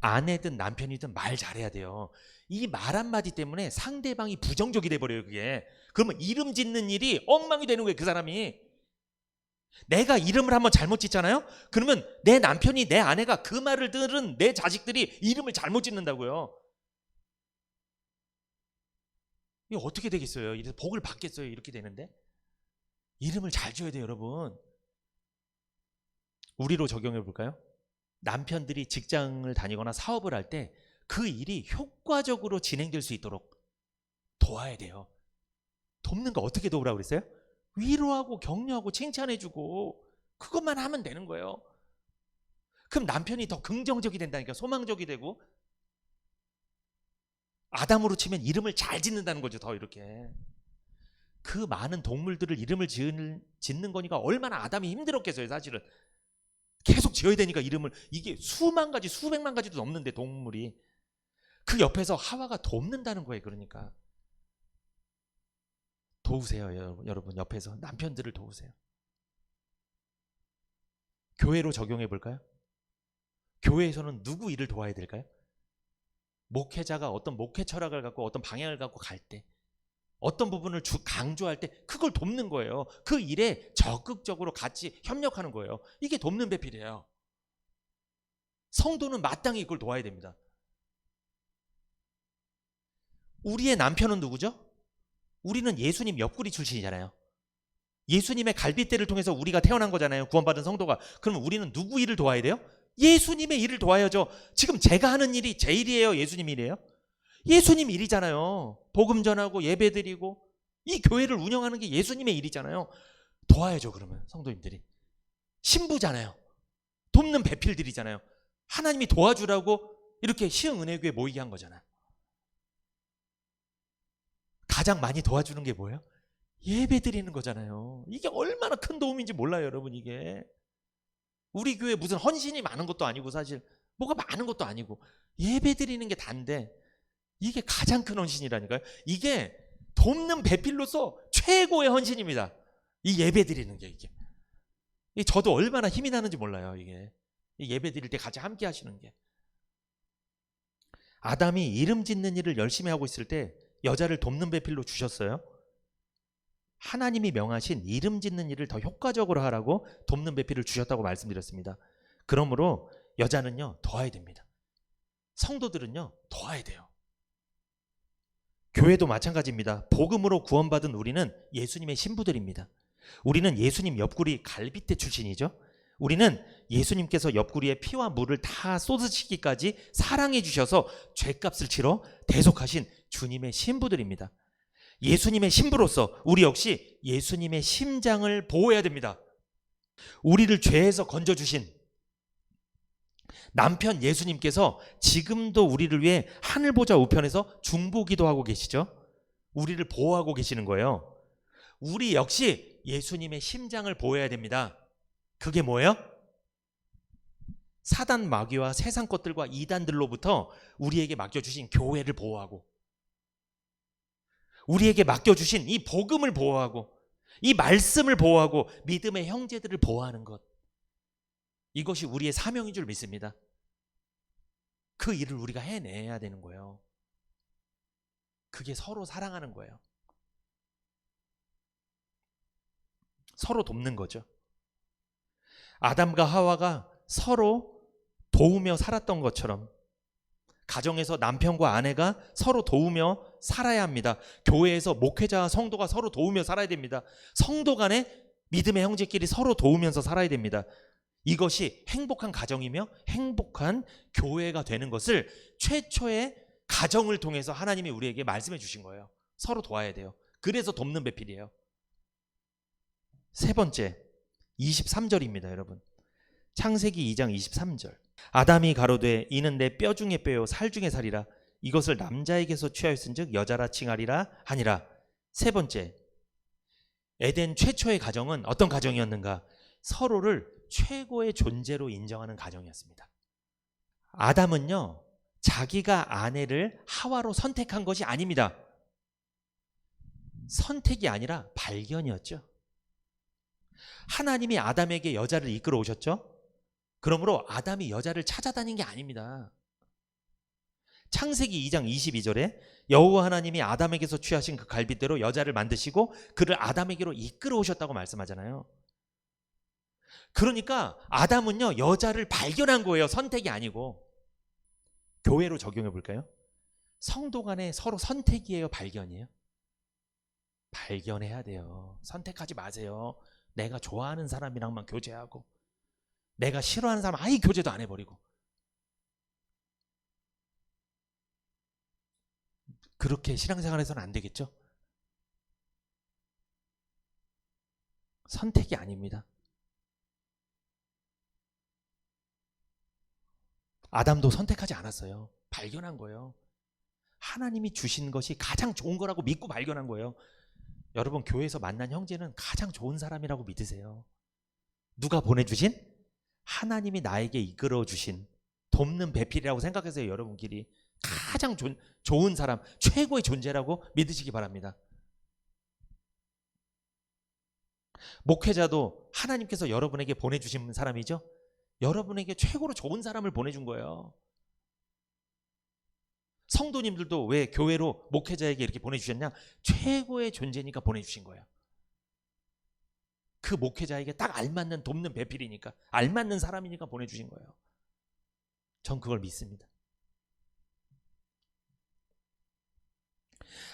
아내든 남편이든 말 잘해야 돼요. 이 말 한마디 때문에 상대방이 부정적이 돼버려요. 그게. 그러면 이름 짓는 일이 엉망이 되는 거예요. 그 사람이. 내가 이름을 한번 잘못 짓잖아요. 그러면 내 남편이, 내 아내가 그 말을 들은 내 자식들이 이름을 잘못 짓는다고요. 이게 어떻게 되겠어요? 이래서 복을 받겠어요? 이렇게 되는데. 이름을 잘 지어야 돼요, 여러분. 우리로 적용해 볼까요? 남편들이 직장을 다니거나 사업을 할 때 그 일이 효과적으로 진행될 수 있도록 도와야 돼요. 돕는 거 어떻게 도우라고 그랬어요? 위로하고 격려하고 칭찬해주고 그것만 하면 되는 거예요. 그럼 남편이 더 긍정적이 된다니까, 소망적이 되고, 아담으로 치면 이름을 잘 짓는다는 거죠. 더 이렇게 그 많은 동물들을 이름을 짓는 거니까 얼마나 아담이 힘들었겠어요. 사실은 계속 지어야 되니까 이름을, 이게 수만 가지 수백만 가지도 넘는데 동물이, 그 옆에서 하와가 돕는다는 거예요. 그러니까 도우세요. 여러분 옆에서 남편들을 도우세요. 교회로 적용해 볼까요? 교회에서는 누구 일을 도와야 될까요? 목회자가 어떤 목회 철학을 갖고 어떤 방향을 갖고 갈 때, 어떤 부분을 강조할 때 그걸 돕는 거예요. 그 일에 적극적으로 같이 협력하는 거예요. 이게 돕는 배필이에요. 성도는 마땅히 그걸 도와야 됩니다. 우리의 남편은 누구죠? 우리는 예수님 옆구리 출신이잖아요. 예수님의 갈빗대를 통해서 우리가 태어난 거잖아요. 구원받은 성도가. 그러면 우리는 누구 일을 도와야 돼요? 예수님의 일을 도와야죠. 지금 제가 하는 일이 제 일이에요? 예수님 일이에요? 예수님 일이잖아요. 복음 전하고 예배 드리고 이 교회를 운영하는 게 예수님의 일이잖아요. 도와야죠. 그러면 성도님들이 신부잖아요. 돕는 배필들이잖아요. 하나님이 도와주라고 이렇게 시흥은혜교회 모이게 한 거잖아요. 가장 많이 도와주는 게 뭐예요? 예배 드리는 거잖아요. 이게 얼마나 큰 도움인지 몰라요. 여러분, 이게 우리 교회 무슨 헌신이 많은 것도 아니고 사실 뭐가 많은 것도 아니고 예배 드리는 게 단데 이게 가장 큰 헌신이라니까요. 이게 돕는 배필로서 최고의 헌신입니다. 이 예배 드리는 게 이게 저도 얼마나 힘이 나는지 몰라요. 이게 예배 드릴 때 같이 함께 하시는 게. 아담이 이름 짓는 일을 열심히 하고 있을 때 여자를 돕는 배필로 주셨어요. 하나님이 명하신 이름 짓는 일을 더 효과적으로 하라고 돕는 배필을 주셨다고 말씀드렸습니다. 그러므로 여자는요 도와야 됩니다. 성도들은요 도와야 돼요. 교회도 마찬가지입니다. 복음으로 구원받은 우리는 예수님의 신부들입니다. 우리는 예수님 옆구리 갈빗대 출신이죠. 우리는 예수님께서 옆구리에 피와 물을 다 쏟으시기까지 사랑해 주셔서 죄값을 치러 대속하신 주님의 신부들입니다. 예수님의 신부로서 우리 역시 예수님의 심장을 보호해야 됩니다. 우리를 죄에서 건져주신 남편 예수님께서 지금도 우리를 위해 하늘보좌 우편에서 중보기도하고 계시죠. 우리를 보호하고 계시는 거예요. 우리 역시 예수님의 심장을 보호해야 됩니다. 그게 뭐예요? 사단 마귀와 세상 것들과 이단들로부터 우리에게 맡겨주신 교회를 보호하고, 우리에게 맡겨주신 이 복음을 보호하고, 이 말씀을 보호하고, 믿음의 형제들을 보호하는 것, 이것이 우리의 사명인 줄 믿습니다. 그 일을 우리가 해내야 되는 거예요. 그게 서로 사랑하는 거예요. 서로 돕는 거죠. 아담과 하와가 서로 도우며 살았던 것처럼 가정에서 남편과 아내가 서로 도우며 살아야 합니다. 교회에서 목회자와 성도가 서로 도우며 살아야 됩니다. 성도 간에 믿음의 형제끼리 서로 도우면서 살아야 됩니다. 이것이 행복한 가정이며 행복한 교회가 되는 것을 최초의 가정을 통해서 하나님이 우리에게 말씀해 주신 거예요. 서로 도와야 돼요. 그래서 돕는 배필이에요. 세 번째, 23절입니다. 여러분, 창세기 2장 23절. 아담이 가로되 이는 내 뼈 중에 뼈요 살 중에 살이라. 이것을 남자에게서 취하였은즉 여자라 칭하리라 하니라. 세 번째, 에덴 최초의 가정은 어떤 가정이었는가? 서로를 최고의 존재로 인정하는 가정이었습니다. 아담은요 자기가 아내를 하와로 선택한 것이 아닙니다. 선택이 아니라 발견이었죠. 하나님이 아담에게 여자를 이끌어 오셨죠. 그러므로 아담이 여자를 찾아다닌 게 아닙니다. 창세기 2장 22절에 여호와 하나님이 아담에게서 취하신 그 갈빗대로 여자를 만드시고 그를 아담에게로 이끌어 오셨다고 말씀하잖아요. 그러니까 아담은요 여자를 발견한 거예요. 선택이 아니고. 교회로 적용해 볼까요? 성도 간에 서로 선택이에요, 발견이에요? 발견해야 돼요. 선택하지 마세요. 내가 좋아하는 사람이랑만 교제하고 내가 싫어하는 사람 아예 교제도 안 해버리고. 그렇게 신앙생활에서는 안 되겠죠? 선택이 아닙니다. 아담도 선택하지 않았어요. 발견한 거예요. 하나님이 주신 것이 가장 좋은 거라고 믿고 발견한 거예요. 여러분, 교회에서 만난 형제는 가장 좋은 사람이라고 믿으세요. 누가 보내주신? 하나님이 나에게 이끌어 주신 돕는 배필이라고 생각하세요. 여러분끼리 가장 좋은 사람, 최고의 존재라고 믿으시기 바랍니다. 목회자도 하나님께서 여러분에게 보내주신 사람이죠. 여러분에게 최고로 좋은 사람을 보내준 거예요. 성도님들도 왜 교회로 목회자에게 이렇게 보내주셨냐? 최고의 존재니까 보내주신 거예요. 그 목회자에게 딱 알맞는 돕는 배필이니까, 알맞는 사람이니까 보내주신 거예요. 전 그걸 믿습니다.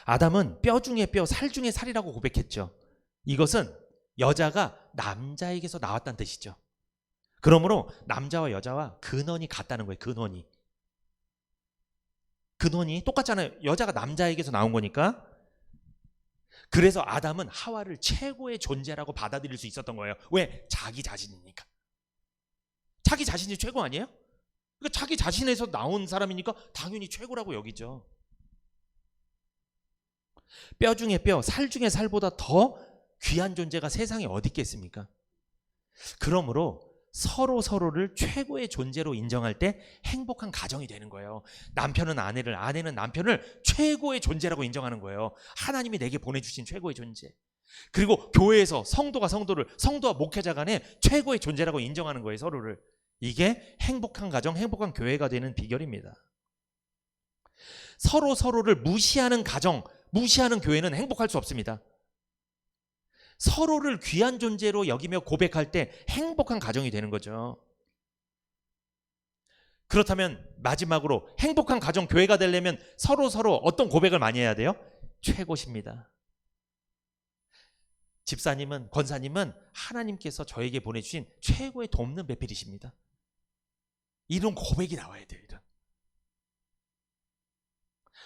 아담은 뼈 중에 뼈, 살 중에 살이라고 고백했죠. 이것은 여자가 남자에게서 나왔다는 뜻이죠. 그러므로 남자와 여자와 근원이 같다는 거예요. 근원이 똑같잖아요. 여자가 남자에게서 나온 거니까. 그래서 아담은 하와를 최고의 존재라고 받아들일 수 있었던 거예요. 왜? 자기 자신이니까. 자기 자신이 최고 아니에요? 그러니까 자기 자신에서 나온 사람이니까 당연히 최고라고 여기죠. 뼈 중에 뼈, 살 중에 살보다 더 귀한 존재가 세상에 어디 있겠습니까? 그러므로 서로를 최고의 존재로 인정할 때 행복한 가정이 되는 거예요. 남편은 아내를, 아내는 남편을 최고의 존재라고 인정하는 거예요. 하나님이 내게 보내주신 최고의 존재. 그리고 교회에서 성도가 성도를, 성도와 목회자 간에 최고의 존재라고 인정하는 거예요. 서로를. 이게 행복한 가정, 행복한 교회가 되는 비결입니다. 서로를 무시하는 가정, 무시하는 교회는 행복할 수 없습니다. 서로를 귀한 존재로 여기며 고백할 때 행복한 가정이 되는 거죠. 그렇다면 마지막으로 행복한 가정, 교회가 되려면 서로 어떤 고백을 많이 해야 돼요? 최고십니다. 집사님은, 권사님은 하나님께서 저에게 보내주신 최고의 돕는 배필이십니다. 이런 고백이 나와야 돼요. 이런.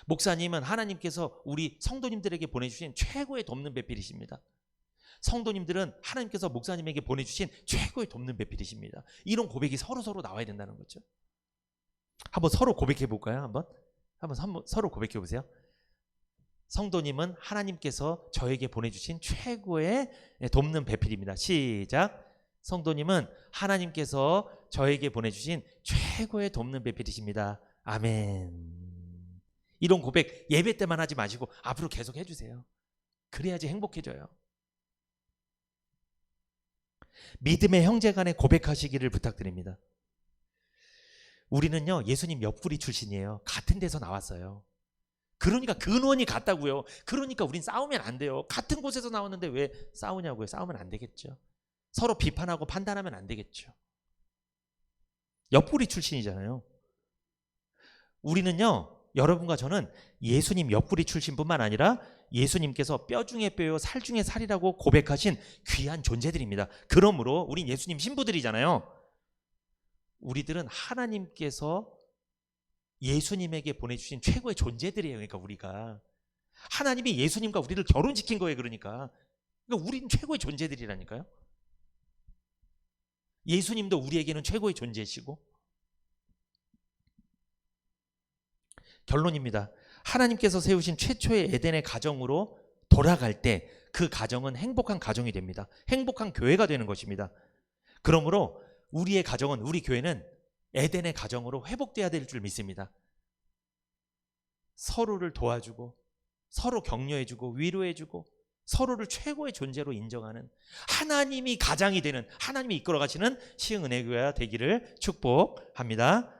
목사님은 하나님께서 우리 성도님들에게 보내주신 최고의 돕는 배필이십니다. 성도님들은 하나님께서 목사님에게 보내주신 최고의 돕는 배필이십니다. 이런 고백이 서로 나와야 된다는 거죠. 한번 서로 고백해 볼까요? 한번 서로 고백해 보세요. 성도님은 하나님께서 저에게 보내주신 최고의 돕는 배필입니다. 시작. 성도님은 하나님께서 저에게 보내주신 최고의 돕는 배필이십니다. 아멘. 이런 고백 예배 때만 하지 마시고 앞으로 계속 해주세요. 그래야지 행복해져요. 믿음의 형제 간에 고백하시기를 부탁드립니다. 우리는요, 예수님 옆구리 출신이에요. 같은 데서 나왔어요. 그러니까 근원이 같다고요. 그러니까 우린 싸우면 안 돼요. 같은 곳에서 나왔는데 왜 싸우냐고요. 싸우면 안 되겠죠. 서로 비판하고 판단하면 안 되겠죠. 옆구리 출신이잖아요. 우리는요, 여러분과 저는 예수님 옆구리 출신뿐만 아니라 예수님께서 뼈 중에 뼈요, 살 중에 살이라고 고백하신 귀한 존재들입니다. 그러므로 우린 예수님 신부들이잖아요. 우리들은 하나님께서 예수님에게 보내주신 최고의 존재들이에요. 그러니까 우리가 하나님이 예수님과 우리를 결혼시킨 거예요. 그러니까 우리는 최고의 존재들이라니까요. 예수님도 우리에게는 최고의 존재시고. 결론입니다. 하나님께서 세우신 최초의 에덴의 가정으로 돌아갈 때 그 가정은 행복한 가정이 됩니다. 행복한 교회가 되는 것입니다. 그러므로 우리의 가정은, 우리 교회는 에덴의 가정으로 회복돼야 될 줄 믿습니다. 서로를 도와주고, 서로 격려해주고, 위로해주고, 서로를 최고의 존재로 인정하는 하나님이 가장이 되는, 하나님이 이끌어가시는 시흥은혜교회가 되기를 축복합니다.